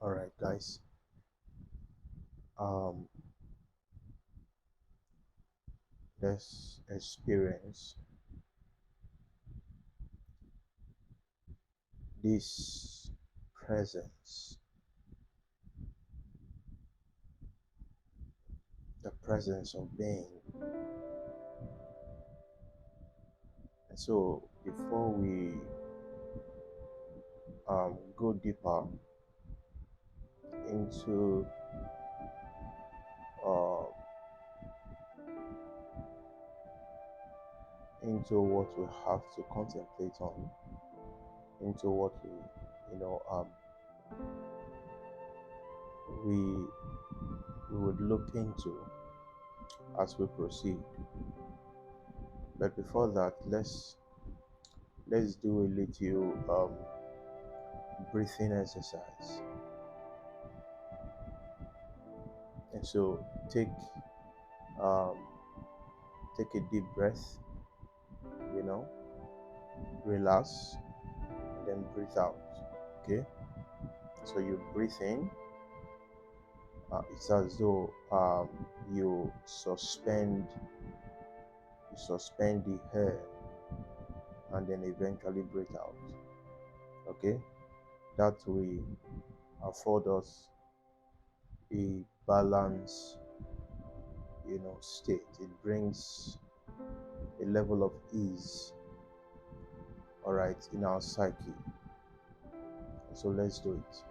All right, guys. Um, let's experience this presence, the presence of being. And so, before we go deeper into uh, what we have to contemplate on, into what we would look into as we proceed. But before that, let's do a little breathing exercise. And so um, take a deep breath, you know, relax, and then breathe out. Okay. So you breathe in. It's as though you suspend the air, and then eventually breathe out. Okay. That will afford us a balance, state. It brings a level of ease, all right, in our psyche. So let's do it.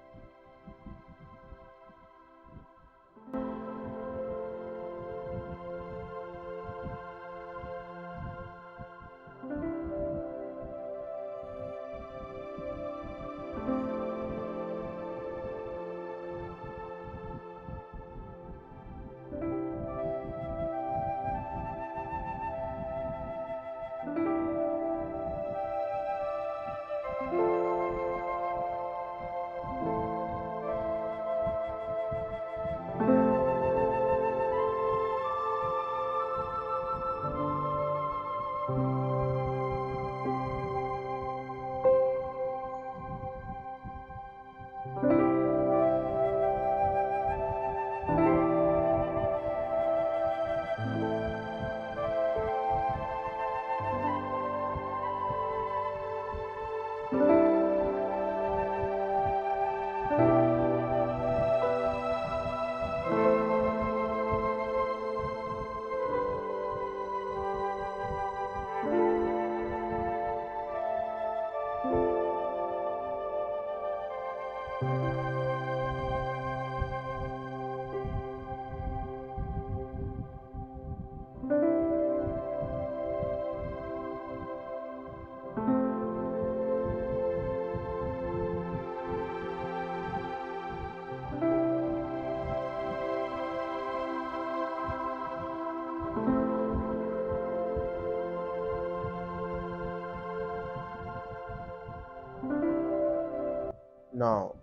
Now,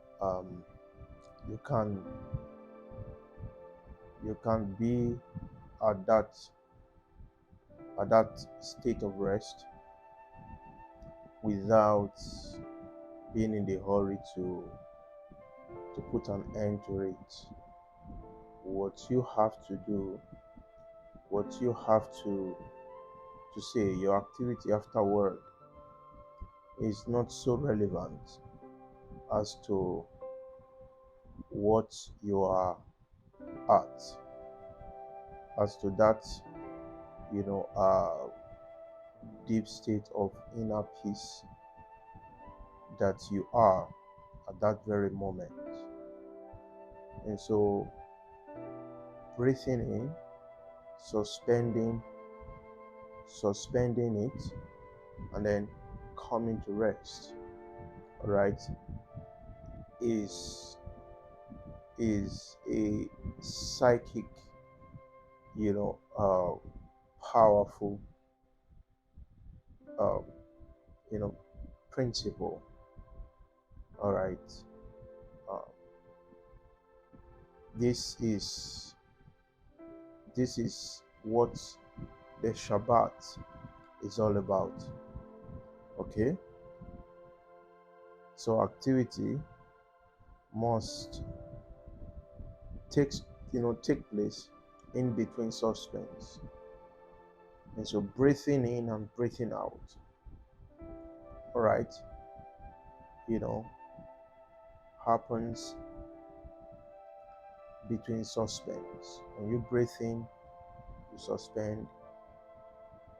you can be at that state of rest without being in the hurry to put an end to it. What you have to do, what you have to say, your activity afterward is not so relevant as to what you are at, as to that, deep state of inner peace that you are at that very moment. And so, breathing in, suspending it, and then coming to rest, all right, is a psychic, powerful, um, you know, principle. All right. Uh, this is what the Shabbat is all about. Okay. So activity must takes take place in between suspense. And so breathing in and breathing out, all right, you know, happens between suspense. When you breathe in, you suspend,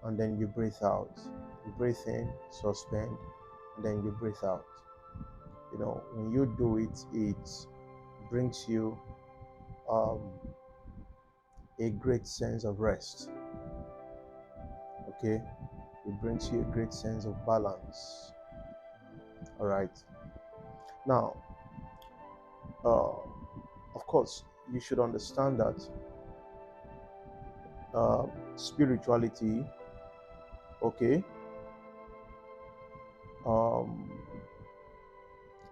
and then you breathe out. You breathe in, suspend, and then you breathe out. When you do it, it brings you um, a great sense of rest. Okay, it brings you a great sense of balance. All right. Now, of course, you should understand that spirituality, okay, um,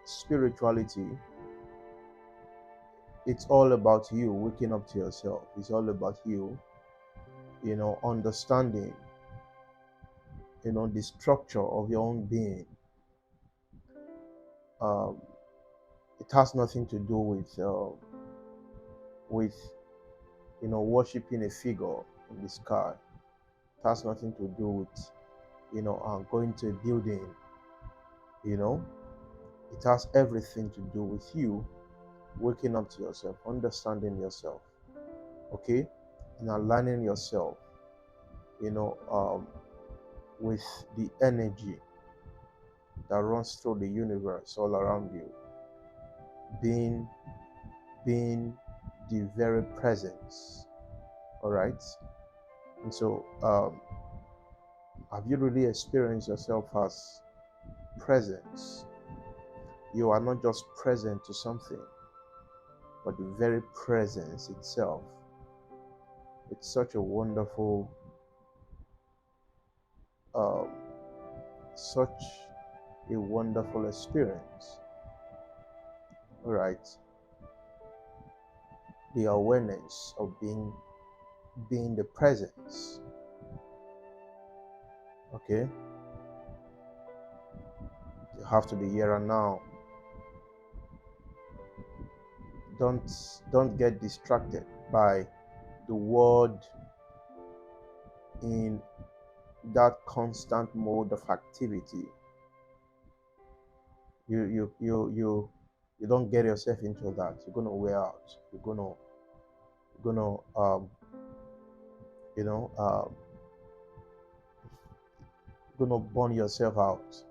spirituality, it's all about you waking up to yourself. It's all about you, understanding, the structure of your own being. Um, it has nothing to do with worshiping a figure in the sky. It has nothing to do with going to a building. It has everything to do with you waking up to yourself, understanding yourself, okay, and aligning yourself, with the energy that runs through the universe all around you, being the very presence. All right. And so, have you really experienced yourself as presence? You are not just present to something, but the very presence itself. It's such a wonderful, um, such a wonderful experience. All right. The awareness of being the presence. Okay. You have to be here and now. Don't get distracted by the world in that constant mode of activity. You don't get yourself into that. You're gonna wear out. You're gonna you know gonna burn yourself out.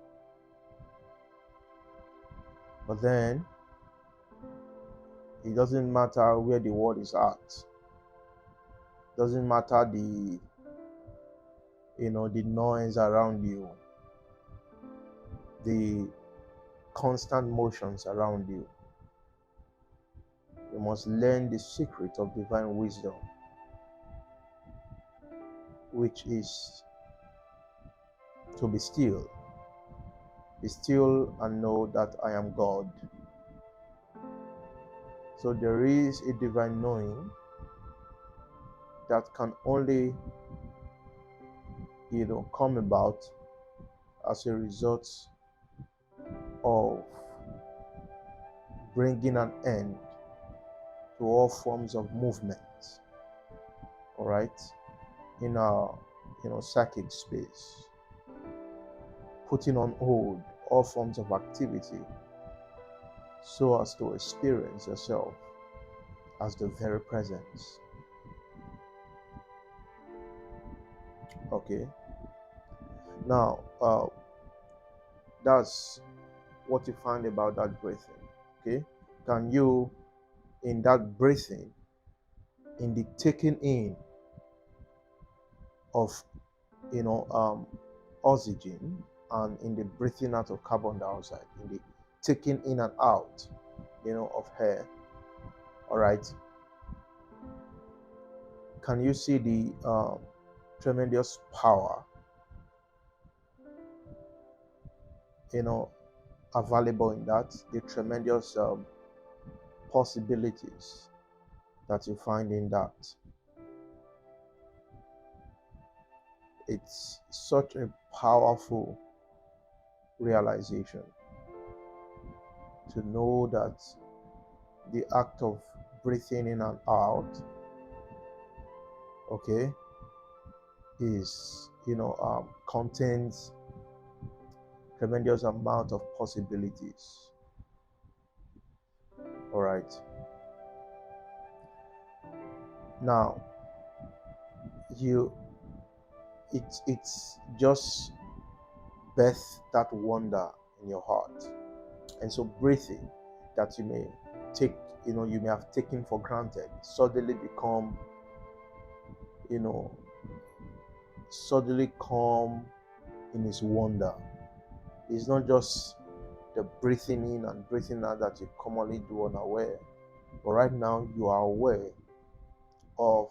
But then it doesn't matter where the world is at. Doesn't matter the the noise around you, the constant motions around you. You must learn the secret of divine wisdom, which is to be still. Be still and know that I am God. So there is a divine knowing that can only come about as a result of bringing an end to all forms of movement, all right, in our psychic space, putting on hold all forms of activity so as to experience yourself as the very presence. Okay. Now, that's what you find about that breathing. Okay. Can you, in that breathing, in the taking in of oxygen, and in the breathing out of carbon dioxide, in the taking in and out of air, all right, can you see the tremendous power available in that, the tremendous possibilities that you find in that? It's such a powerful realization to know that the act of breathing in and out, okay, is, contains tremendous amount of possibilities. All right. Now, you, it's just birth that wonder in your heart. And so breathing that you may take, you may have taken for granted, suddenly become, you know, suddenly come in its wonder. It's not just the breathing in and breathing out that you commonly do unaware, but right now you are aware of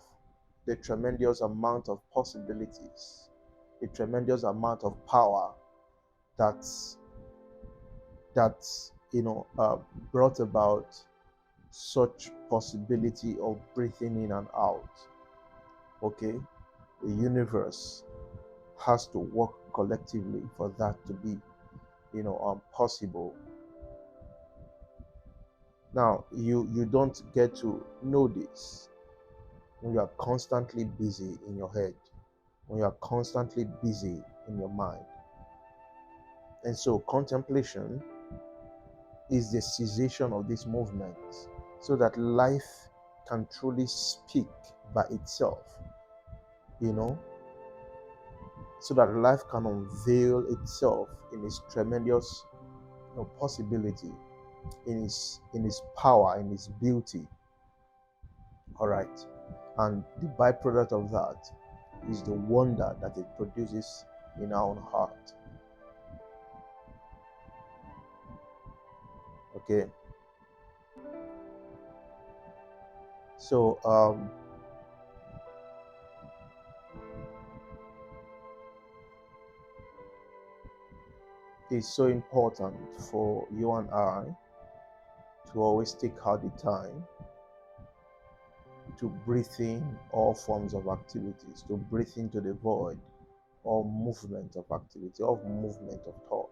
the tremendous amount of possibilities, the tremendous amount of power that's that brought about such possibility of breathing in and out. Okay, the universe has to work collectively for that to be, possible. Now, you don't get to know this when you are constantly busy in your head, when you are constantly busy in your mind. And so contemplation is the cessation of this movement so that life can truly speak by itself, you know, so that life can unveil itself in its tremendous, possibility, in its power, in its beauty. All right. And the byproduct of that is the wonder that it produces in our own heart. Okay. So it's so important for you and I to always take out the time to breathe in all forms of activities, to breathe into the void, all movement of activity, all movement of thought.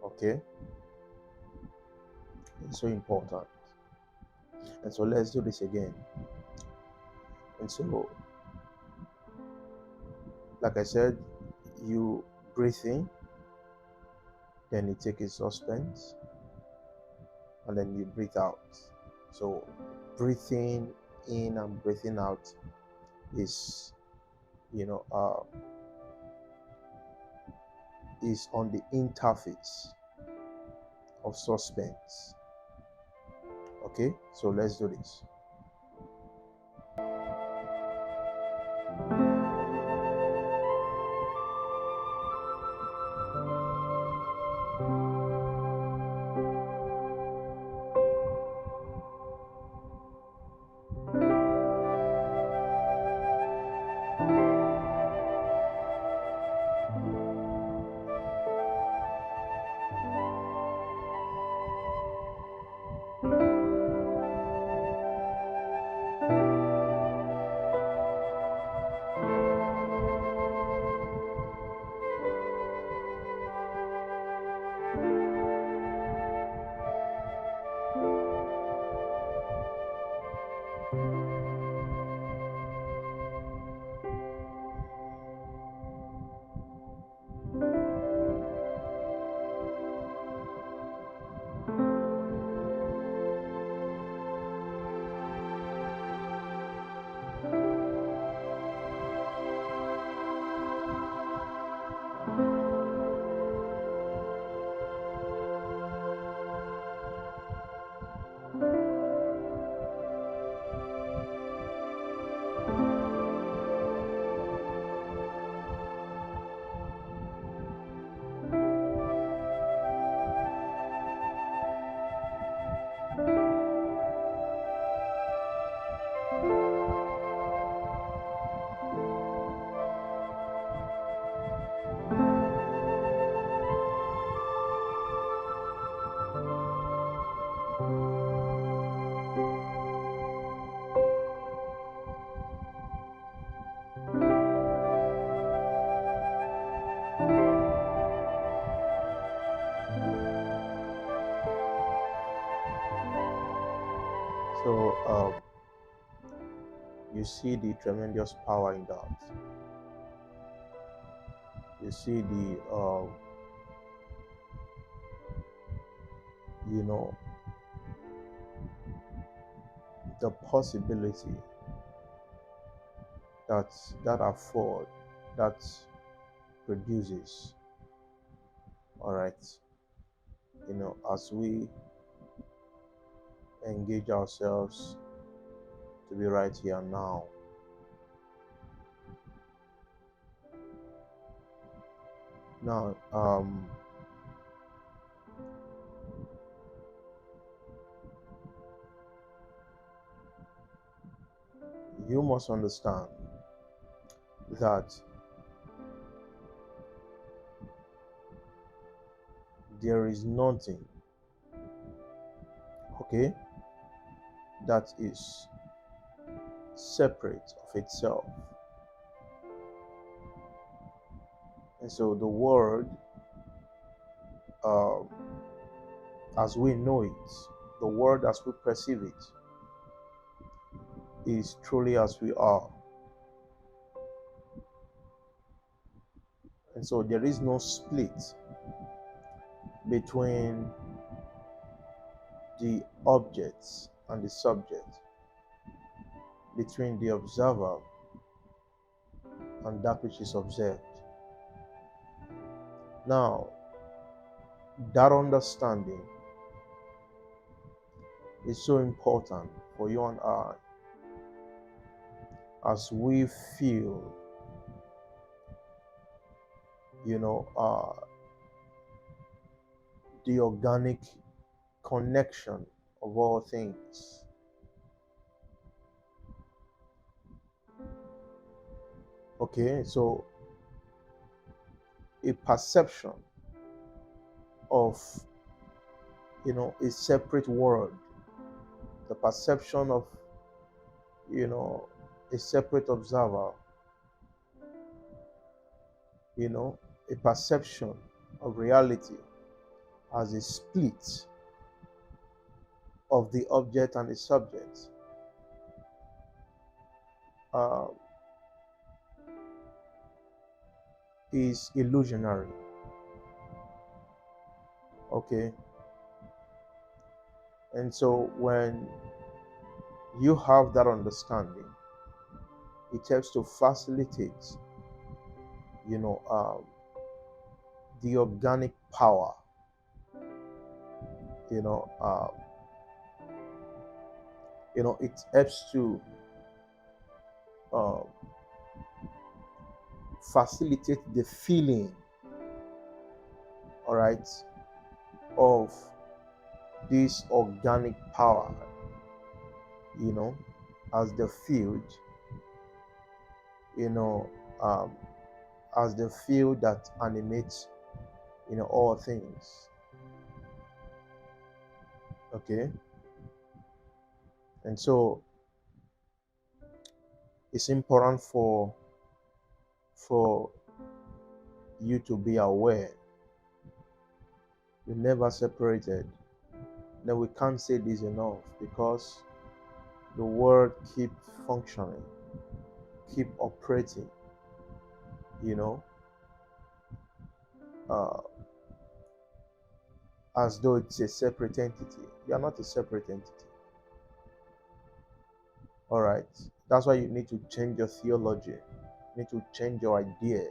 Okay? It's so important. And so let's do this again. And so, like I said, you breathe in, then you take a suspense, and then you breathe out. So breathing in and breathing out is, is on the interface of suspense. Okay, so let's do this. So you see the tremendous power in that. You see the you know the possibility that that afford that produces. All right, as we engage ourselves to be right here now. Now, you must understand that there is nothing, okay, that is separate of itself. And so the world, um, as we know it, the world as we perceive it, is truly as we are. And so there is no split between the objects and the subject, between the observer and that which is observed. Now, that understanding is so important for you and I as we feel, you know, the organic connection of all things. Okay, so a perception of, a separate world, the perception of, a separate observer, a perception of reality as a split of the object and the subject. Uh, is illusionary. Okay, and so when you have that understanding, it helps to facilitate, you know, um, the organic power, you know, uh, it helps to uh, facilitate the feeling, all right, of this organic power, as the field, you know, um, as the field that animates, all things. Okay, and so it's important for you to be aware. You're never separated. Now we can't say this enough because the world keep functioning, keep operating, you know, uh, as though it's a separate entity. You are not a separate entity. All right. That's why you need to change your theology. You need to change your idea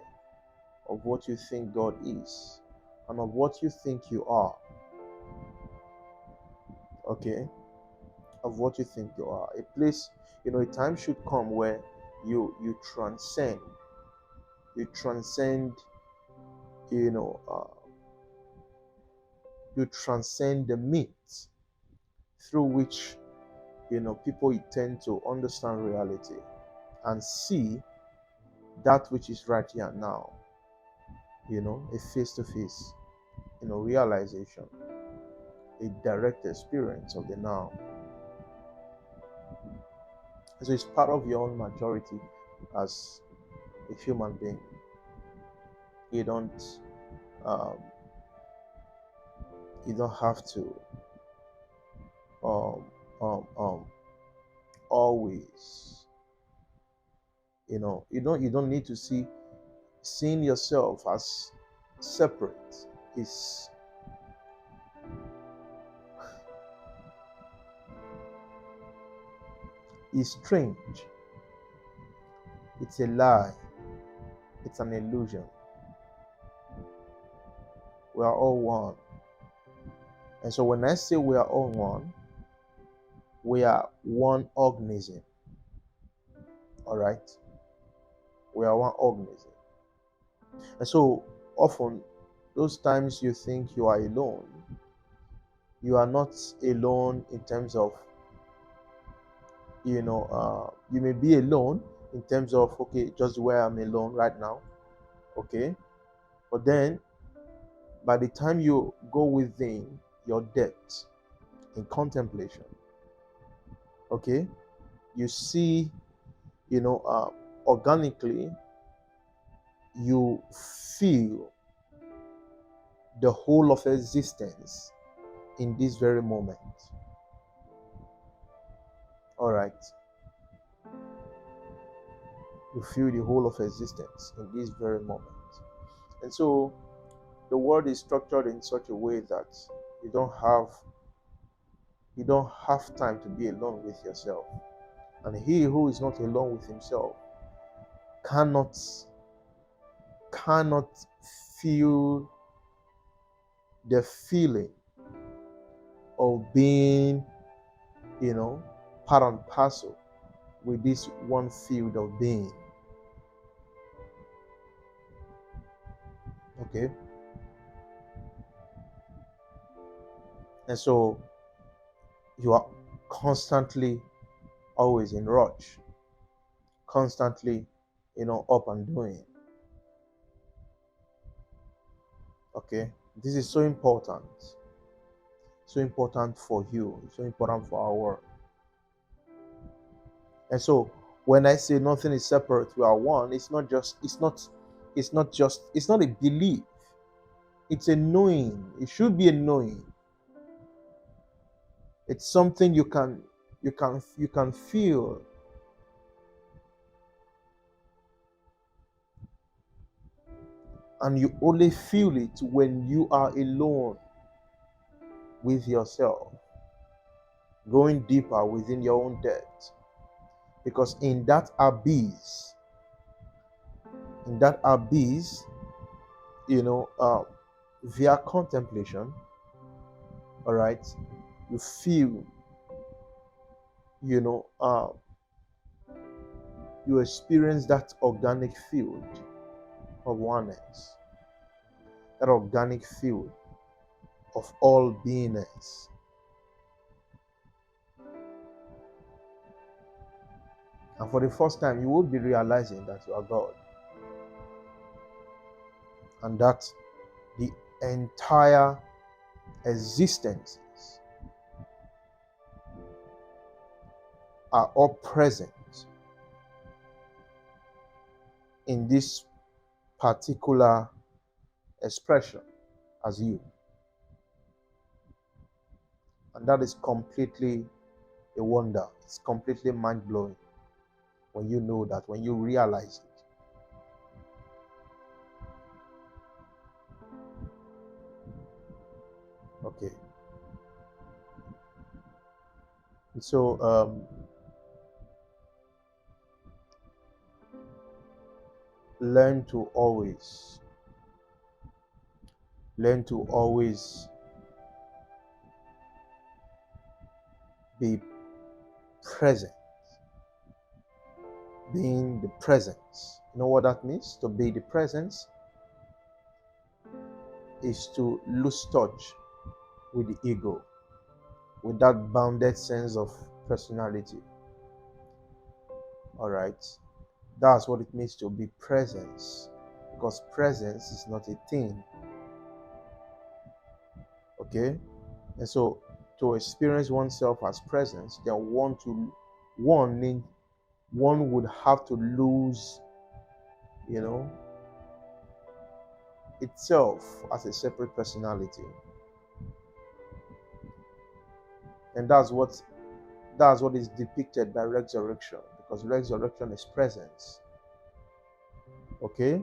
of what you think God is and of what you think you are. Okay? Of what you think you are. A place, a time should come where you transcend. You transcend, you know, uh, you transcend the myths through which, people tend to understand reality and see that which is right here now, a face-to-face, realization, a direct experience of the now. So it's part of your own maturity as a human being. You don't um, you don't have to um, um, um, always, you don't need to seeing yourself as separate is strange. It's a lie. It's an illusion. We are all one. And so when I say we are all one, we are one organism. All right? We are one organism. And so often, those times you think you are alone, you are not alone in terms of, you may be alone in terms of, okay, just where I'm alone right now. Okay? But then, by the time you go within your depths in contemplation, okay, you see, organically, you feel the whole of existence in this very moment. All right. You feel the whole of existence in this very moment. And so the world is structured in such a way that you don't have time to be alone with yourself. And he who is not alone with himself cannot feel the feeling of being, part and parcel with this one field of being. Okay? And so you are constantly always in rush, constantly, up and doing. Okay? This is so important. So important for you, so important for our work. And so when I say nothing is separate, we are one, it's not a belief. It's a knowing. It should be a knowing. It's something you can feel. And you only feel it when you are alone with yourself, going deeper within your own depth. Because in that abyss, via contemplation, all right, you feel, you experience that organic field of oneness, that organic field of all beingness. And for the first time, you will be realizing that you are God. And that the entire existences are all present in this particular expression as you. And that is completely a wonder. It's completely mind-blowing when you know that, when you realize it. Okay. And so learn to always be present. Being the presence. You know what that means? To be the presence is to lose touch with the ego, with that bounded sense of personality. All right? That's what it means to be presence. Because presence is not a thing. Okay? And so to experience oneself as presence, then one would have to lose, itself as a separate personality. And that's what That's what is depicted by resurrection, because resurrection is presence. Okay?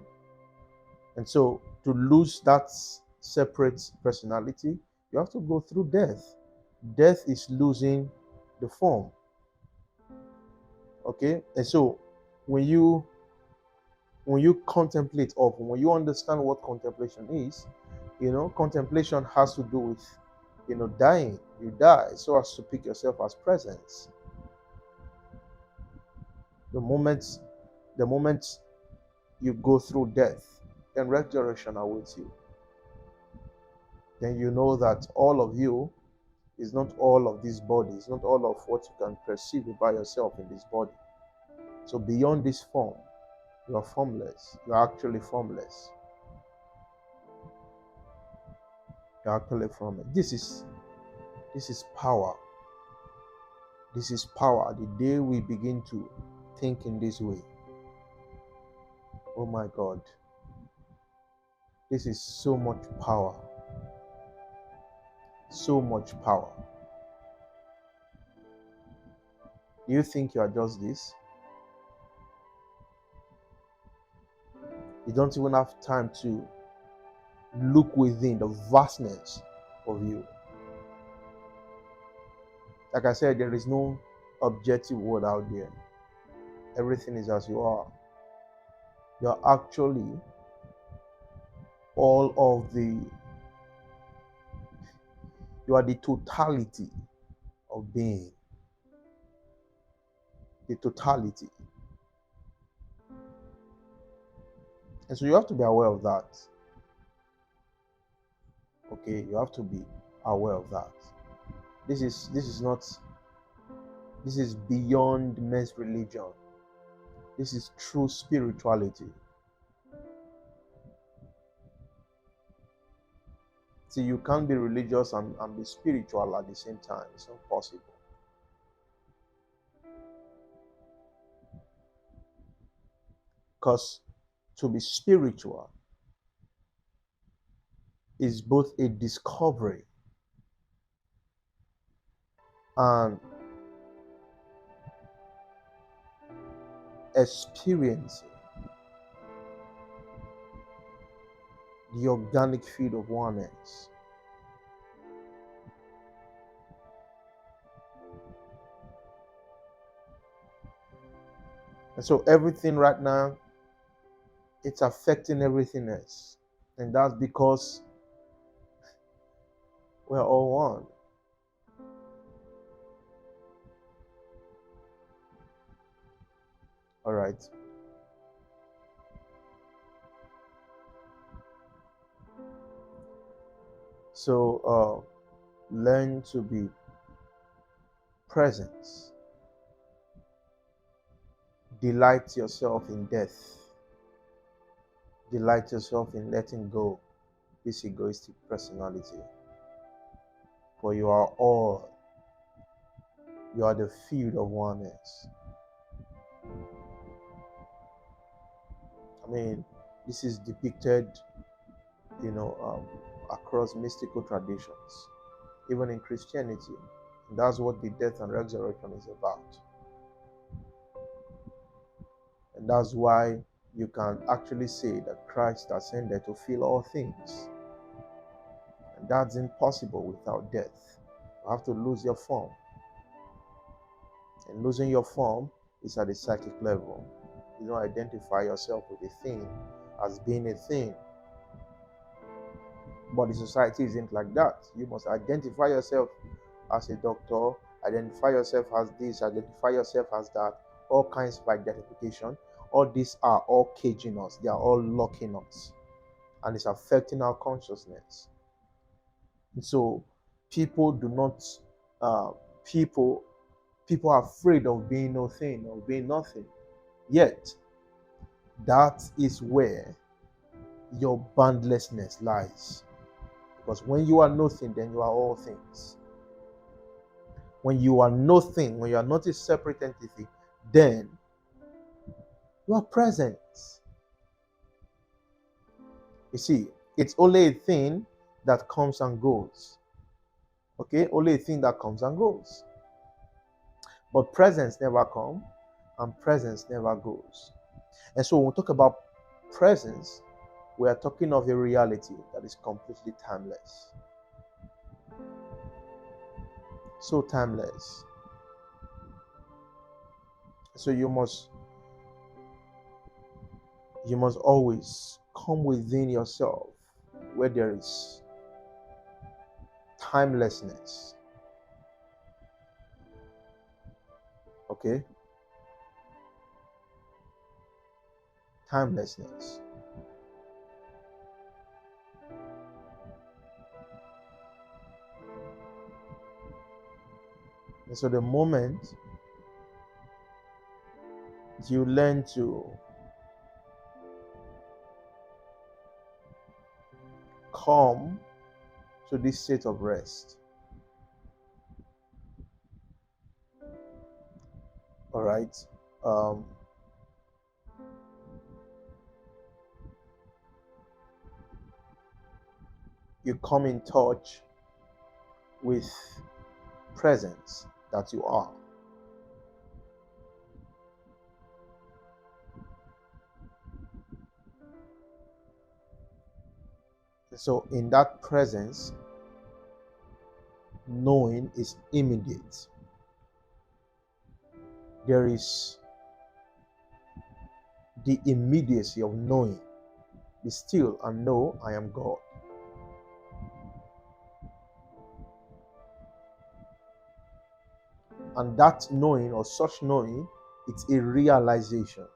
And so to lose that separate personality, you have to go through death. Death is losing the form. Okay? And so when you contemplate, or when you understand what contemplation is, contemplation has to do with dying. You die so as to pick yourself as presence. The moment you go through death, then resurrection awaits you. Then you know that all of you is not all of this body, it's not all of what you can perceive by yourself in this body. So beyond this form, you are formless. You are actually formless. You are actually formless. This is power. This is power. The day we begin to think in this way, oh my God, this is so much power. So much power. Do you think you are just this? You don't even have time to look within the vastness of you. Like I said, there is no objective word out there. Everything is as you are. You are actually you are the totality of being. The totality. And so you have to be aware of that. Okay, you have to be aware of that. This is beyond men's religion. This is true spirituality. See, you can't be religious and be spiritual at the same time. It's not possible. Because to be spiritual is both a discovery and experiencing the organic field of oneness. And so everything right now, it's affecting everything else. And that's because we're all one. All right. So learn to be present. Delight yourself in death. Delight yourself in letting go this egoistic personality. For you are all. You are the field of oneness. I mean, this is depicted, across mystical traditions, even in Christianity. And that's what the death and resurrection is about. And that's why you can actually say that Christ ascended to fill all things. And that's impossible without death. You have to lose your form. And losing your form is at the psychic level. You don't identify yourself with a thing as being a thing. But the society isn't like that. You must identify yourself as a doctor, identify yourself as this, identify yourself as that, all kinds of identification. All these are all caging us. They are all locking us. And it's affecting our consciousness. And so people do not, people are afraid of being no thing, of being nothing. Yet, that is where your boundlessness lies. Because when you are nothing, then you are all things. When you are nothing, when you are not a separate entity, then you are present. You see, it's only a thing that comes and goes. Okay? Only a thing that comes and goes. But presence never comes and presence never goes. And so when we talk about presence, we are talking of a reality that is completely timeless. So timeless. So you must always come within yourself where there is timelessness. Okay? Timelessness. And so the moment you learn to come to this state of rest, all right, um, you come in touch with presence that you are. So in that presence, knowing is immediate. There is the immediacy of knowing. Be still and know I am God. And that knowing or such knowing, it's a realization.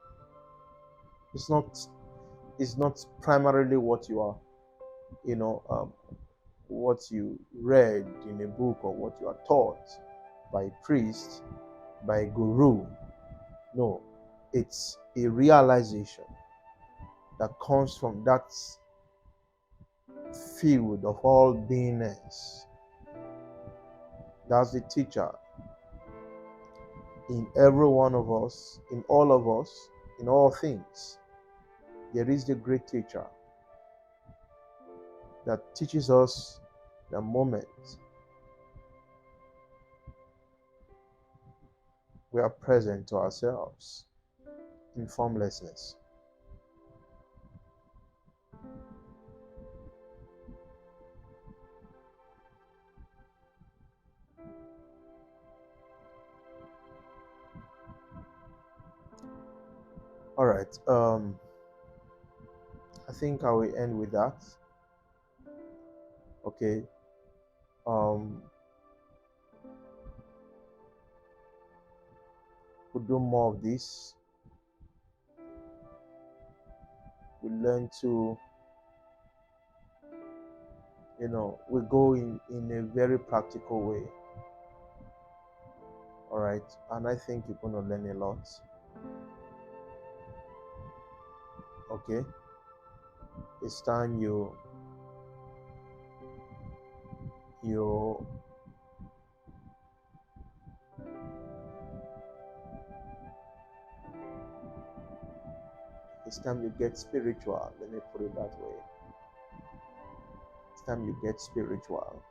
It's not primarily what you are, what you read in a book or what you are taught by a priest, by a guru. No, it's a realization that comes from that field of all beingness. That's the teacher in every one of us, in all of us, in all things. There is the great teacher that teaches us the moment we are present to ourselves in formlessness. All right. I think I will end with that. Okay. We'll do more of this. We learn to, we go in a very practical way. All right. And I think you're going to learn a lot. Okay. It's time you it's time you get spiritual. Let me put it that way. It's time you get spiritual.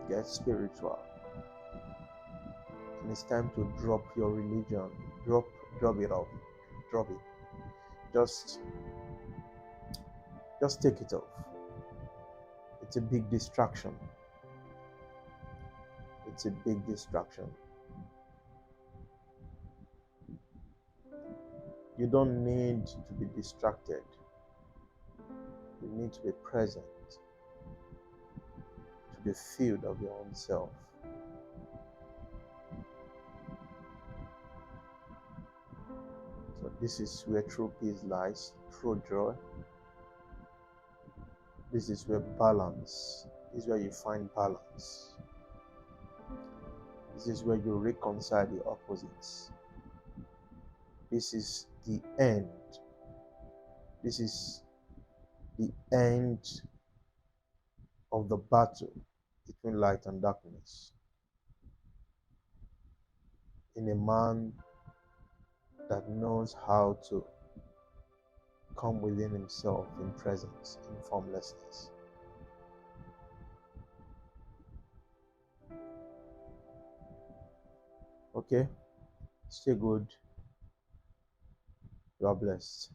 Get spiritual. And it's time to drop your religion. Drop it off. Drop it. Just take it off. It's a big distraction. It's a big distraction. You don't need to be distracted. You need to be present to the field of your own self. So this is where true peace lies, true joy. This is where balance, this is where you find balance. This is where you reconcile the opposites. This is the end. This is the end of the battle between light and darkness. In a man that knows how to come within himself in presence, in formlessness. Okay, stay good. You are blessed.